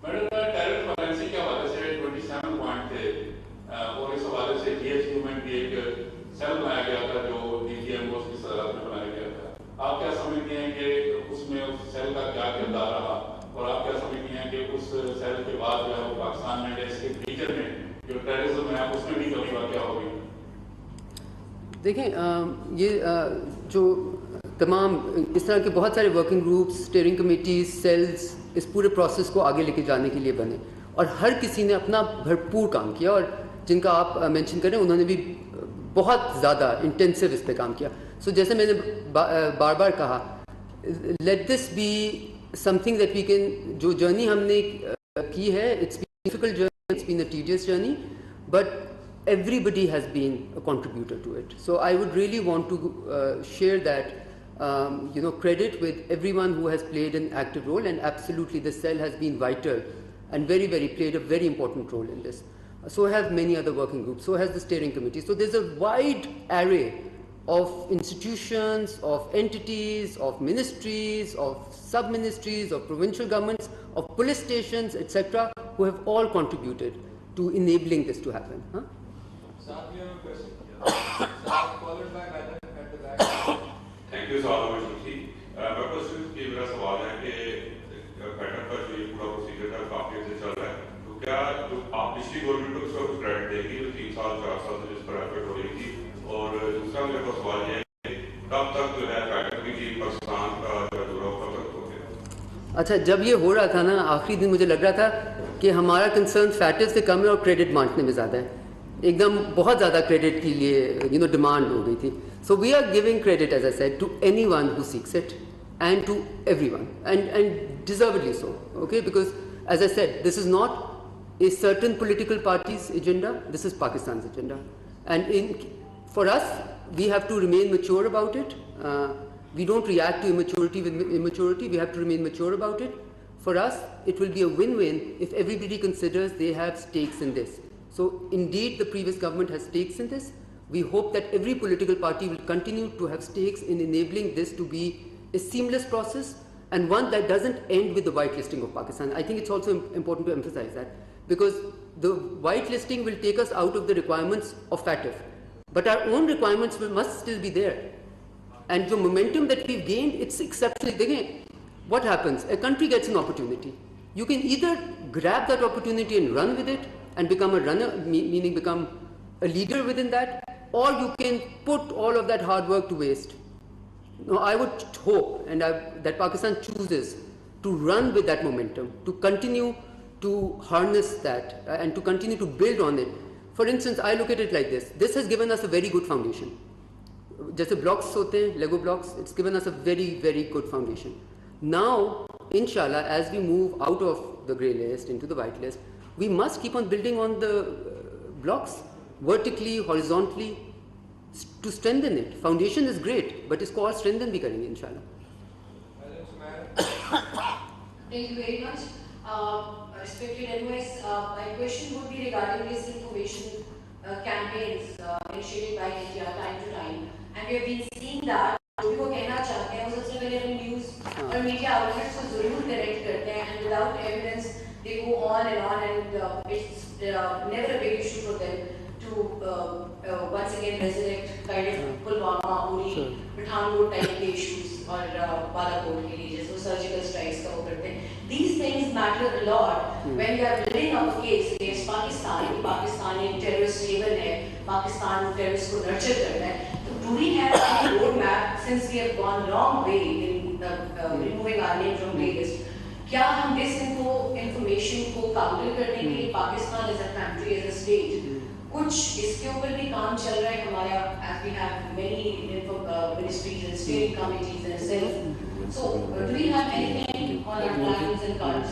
मैडम टैरिफ फाइनेंसिंग के हवाले से 27 पॉइंट थे और इस हवाले से जीएच मूवमेंट भी एक सेल बनाया गया था जो डीजीएमओ की सदारत में बनाया गया था. आप क्या समझते हैं कि उसमें उस सेल का क्या किरदार रहा और आप क्या समझते हैं कि उस सेल के बाद जो है वो पाकिस्तान में इसके रीजन में जो टेररिज्म है उसमें भी कमी वाक़या होगी? देखें ये जो तमाम इस तरह के बहुत सारे working groups, steering committees, cells इस पूरे प्रोसेस को आगे लेके जाने के लिए बने और हर किसी ने अपना भरपूर काम किया और जिनका आप मेंशन कर रहे हैं उन्होंने भी बहुत ज़्यादा इंटेंसिव इस पे काम किया. सो जैसे मैंने बार बार कहा, let this be something that we can, जो जर्नी हमने की है, it's been difficult journey, it's been a tedious journey, but everybody has been a contributor to it. So I would really want to share that credit with everyone who has played an active role, and absolutely the cell has been vital and very played a very important role in this. So have many other working groups, so has the steering committee. So there's a wide array of institutions, of entities, of ministries, of sub-ministries, of provincial governments, of police stations, etc., who have all contributed to enabling this to happen. Huh? Saab, you have a question? Saab, followed by Madam at the back. Thank you सवाल जी. मेरे को सिर्फ ये मेरा सवाल है कि pattern का जो ये पूरा प्रोसीजर था काफी अच्छे चल रहा है, तो क्या जो आप पिछली गवर्नमेंट को उसका कुछ क्रेडिट देगी जो 3 साल 4 साल से जिस पर एफर्ट हो रही थी? और दूसरा मेरे को सवाल ये है कब तक जो है पैटर्न की टीम पाकिस्तान का जो दौरा कब तक हो गया? अच्छा, जब ये हो रहा था ना आखिरी दिन, मुझे लग रहा था कि हमारा कंसर्न फैटिव से कम है और क्रेडिट बांटने में ज़्यादा है. एकदम बहुत ज़्यादा क्रेडिट के लिए डिमांड हो गई थी. So we are giving credit, as I said, to anyone who seeks it and to everyone, and deservedly so, okay, because as I said, this is not a certain political party's agenda, this is Pakistan's agenda, and for us we have to remain mature about it. We don't react to immaturity with immaturity, we have to remain mature about it. For us it will be a win-win if everybody considers they have stakes in this. So indeed the previous government has stakes in this. We hope that every political party will continue to have stakes in enabling this to be a seamless process, and one that doesn't end with the whitelisting of Pakistan. I think it's also important to emphasize that, because the whitelisting will take us out of the requirements of FATF, but our own requirements must still be there. And the momentum that we've gained, it's exceptionally. Again, what happens? A country gets an opportunity. You can either grab that opportunity and run with it and become a runner, meaning become a leader within that, or you can put all of that hard work to waste. No, I would hope that Pakistan chooses to run with that momentum, to continue to harness that and to continue to build on it. For instance, I look at it like this. This has given us a very good foundation. Just blocks hote hain, Lego blocks, it's given us a very good foundation. Now, inshallah, as we move out of the grey list into the white list, we must keep on building on the blocks, vertically, horizontally, to strengthen it. Foundation is great, but इसको और strengthen भी करेंगे इंशाल्लाह. Thank you very much. Respected MOS, my question would be regarding disinformation campaigns initiated by India time to time, and we have been seeing that जो भी वो कहना चाहते हैं वो सबसे पहले अपने न्यूज़ और मीडिया आउटलेट्स को जरूर करेक्ट करते हैं, and without evidence they go on and it's never a big issue for them to once again resurrect kind of Pulwama, Uri, Pathankot type के issues और Balakot के लिए जैसे surgical strikes का वो करते हैं. These things matter a lot when we are building up a case against Pakistan. Pakistan एक terrorist haven है, Pakistan terrorists को nurture करता है. Do we have any roadmap, since we have gone long way in removing our name from playlist? क्या हम disinformation को counter करने के लिए Pakistan as a country, as a state, कुछ इसके ऊपर भी काम चल रहा है हमारा, as we have many ministries and steering committees and cells. So do we have anything on our plans and cards?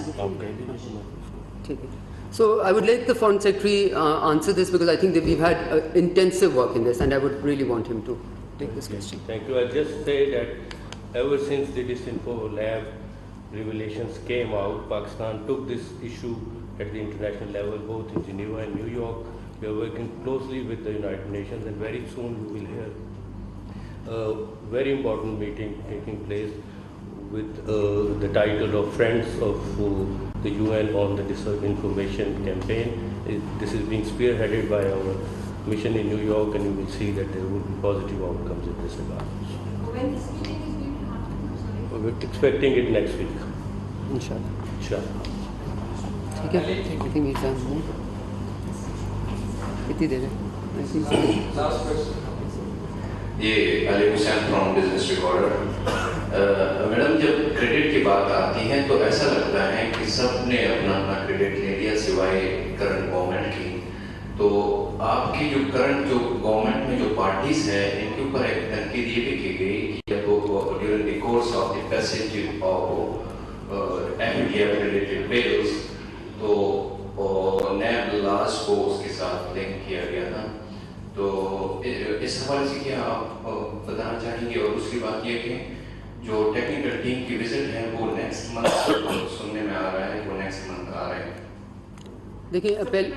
So I would let the Foreign Secretary answer this, because I think that we've had intensive work in this, and I would really want him to. take this question. Thank you. I'll just say that ever since the Disinfo Lab revelations came out, Pakistan took this issue at the international level, both in Geneva and New York. We are working closely with the United Nations, and very soon you will hear a very important meeting taking place with the title of Friends of the UN on the Disinformation Campaign. This is being spearheaded by our mission in New York, and you will see that there will be positive outcomes in this regard. When this meeting is going to happen? We're expecting it next week. Inshallah. Inshallah. ठीक है, I think he's done. कितनी देर है? I think so. Last question. ये Ali Hussain from business recorder. Madam, जब credit की बात आती है तो ऐसा लगता है कि सब ने अपना अपना क्रेडिट ले लिया सिवाय करंट गवर्नमेंट की। तो आपकी जो करंट जो गवर्नमेंट में जो पार्टीज हैं, इनके ऊपर एक तनकीद ये भी की गई कि जब वो during the course of the passage of FATF related bills, तो नैब लॉज को उसके साथ लिंक किया गया था। तो इस हवाले से क्या आप बताना चाहेंगे? और दूसरी बात ये कि जो टेक्निकल टीम की विजिट है वो नेक्स्ट मंथ सुनने में आ रहा है, वो नेक्स्ट मंथ आ रहा है। देखिए पहले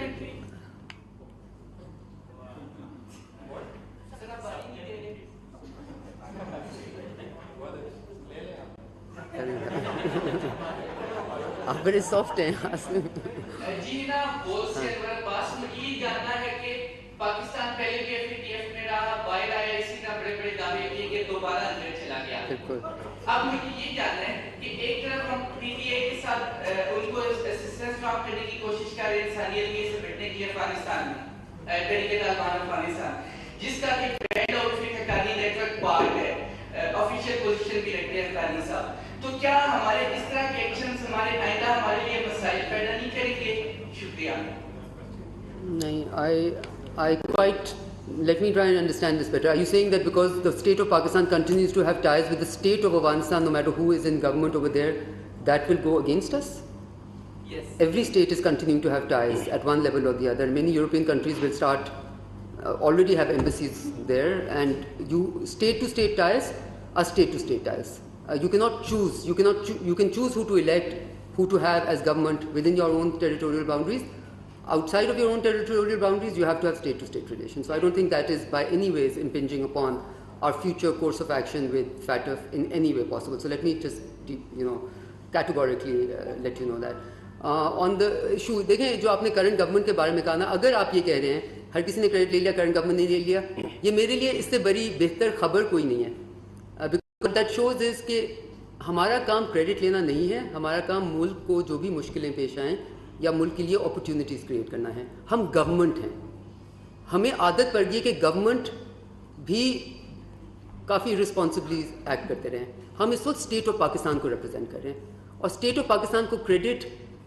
आप बड़े सॉफ्ट हैं। जी ना, बोल से हमारे पास में ये जानना है कि पाकिस्तान पहले भी एफएटीएफ में रहा, बाहर आया, इसी तरह बड़े बड़े दावे किए कि दोबारा अंदर चला गया। अब मुझे ये जानना है कि एक तरफ हम पीटीए के साथ उनको असिस्टेंस फ्राहम करने की कोशिश कर रहे हैं इंसानियत के समेटने के लिए अफगानिस्तान में, तरीके तालिबान अफगानिस्तान, जिसका कि brand outfit Haqqani network part है, ऑफिशियल पोजीशन भी रखते हैं हक्कानी साहब। तो क्या हमारे इस तरह के एक्शंस हमारे आइंदा हमारे लिए मसाइल पैदा नहीं करेंगे? शुक्रिया। नहीं, I quite, let me try and understand this better. Are you saying that because the state of Pakistan continues to have ties with the state of Afghanistan, no matter who is in government over there, that will go against us? Yes. Every state is continuing to have ties at one level or the other. Many European countries will start, already have embassies there, and state to state ties are state to state ties. You cannot choose, you can choose who to elect, who to have as government within your own territorial boundaries. Outside of your own territorial boundaries, you have to have state-to-state relations. So I don't think that is by any ways impinging upon our future course of action with FATF in any way possible. So let me just, categorically let you know that. On the issue, देखें जो आपने current government के बारे में कहा ना, अगर आप ये कह रहे हैं हर किसी ने क्रेडिट ले लिया, current government ने ले लिया, ये मेरे लिए इससे बड़ी बेहतर खबर कोई नहीं है। Because that shows is कि हमारा काम क्रेडिट लेना नहीं है, हमारा काम मुल्क को जो भी मुश्किलें पेश आएँ या मुल्क के लिए अपॉर्चुनिटीज़ क्रिएट करना है। हम गवर्नमेंट हैं, हमें आदत पड़ गई है कि गवर्नमेंट भी काफ़ी रिस्पॉन्सिबली एक्ट करते रहे। हम इस वक्त स्टेट ऑफ पाकिस्तान को रिप्रेजेंट कर रहे हैं, और स्टेट ऑफ पाकिस्तान को क्रेडिट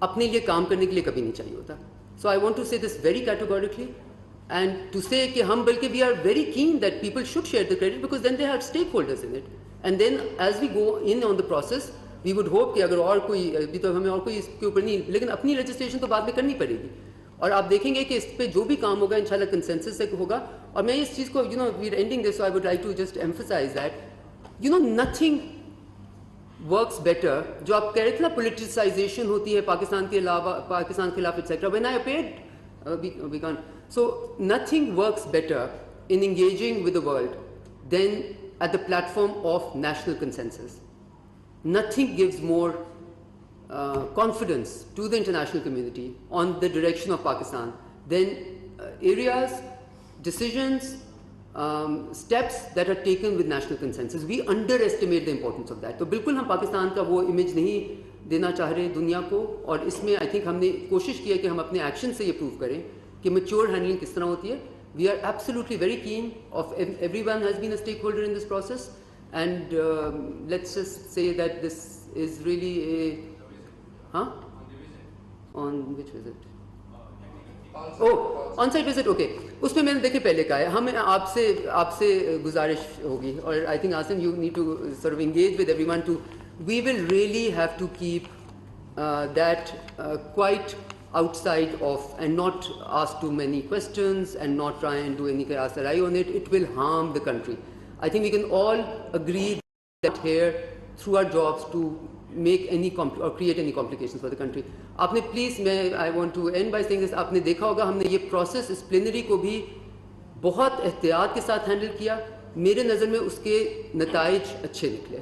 अपने लिए काम करने के लिए कभी नहीं चाहिए होता। So I want to say this very categorically and to say कि हम बल्कि we are very keen that people should share the credit because then they have stake holders in it, and then as we go in on the process we would hope कि अगर और कोई, अभी तो हमें और कोई इसके ऊपर नहीं, लेकिन अपनी रजिस्ट्रेशन तो बाद में करनी पड़ेगी, और आप देखेंगे कि इस पे जो भी काम होगा इंशाल्लाह कंसेंसस से होगा। और मैं इस चीज़ को we are ending this, so I would like to just emphasise that nothing works better. जो आप कह रहे थे ना पोलिटिसाइजेशन होती है पाकिस्तान के अलावा, पाकिस्तान के खिलाफ etcetera, when I appeared we can, so nothing works better in engaging with the world than at the platform of national consensus. Nothing gives more confidence to the international community on the direction of Pakistan than areas, decisions, steps that are taken with national consensus. We underestimate the importance of that. तो बिल्कुल हम पाकिस्तान का वो image नहीं देना चाह रहे दुनिया को, और इसमें आई थिंक हमने कोशिश की है कि हम अपने एक्शन से ये प्रूव करें कि मैच्योर हैंडलिंग किस तरह होती है। We are absolutely very keen of, everyone has been a stakeholder in this process. And let's just say that this is really a, on which visit? Oh, on-site visit, okay. उसमें मैंने देखे पहले कहा है, हमें आपसे गुजारिश होगी, और I think Asim, you need to sort of engage with everyone to, we will really have to keep that quite outside of, and not ask too many questions and not try and do any qiyas-sarai on it. It will harm the country. I think we can all agree that here through our jobs to make any or create any complications for the country. आपने please I want to end by saying this, आपने देखा होगा हमने ये process इस plenary को भी बहुत एहतियात के साथ handle किया. मेरे नज़र में उसके नताइज अच्छे निकले.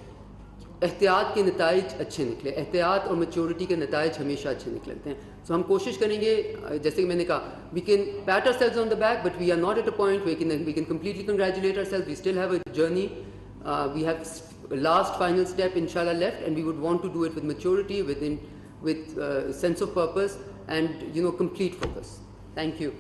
एहतियात के नताइज अच्छे निकले. एहतियात और maturity के नताइज हमेशा अच्छे निकलते हैं. So हम कोशिश करेंगे, जैसे कि मैंने कहा, we can pat ourselves on the back, but we are not at a point where we can completely congratulate ourselves. We still have a journey. We have last final step inshallah left, and we would want to do it with maturity, with sense of purpose, and complete focus. Thank you.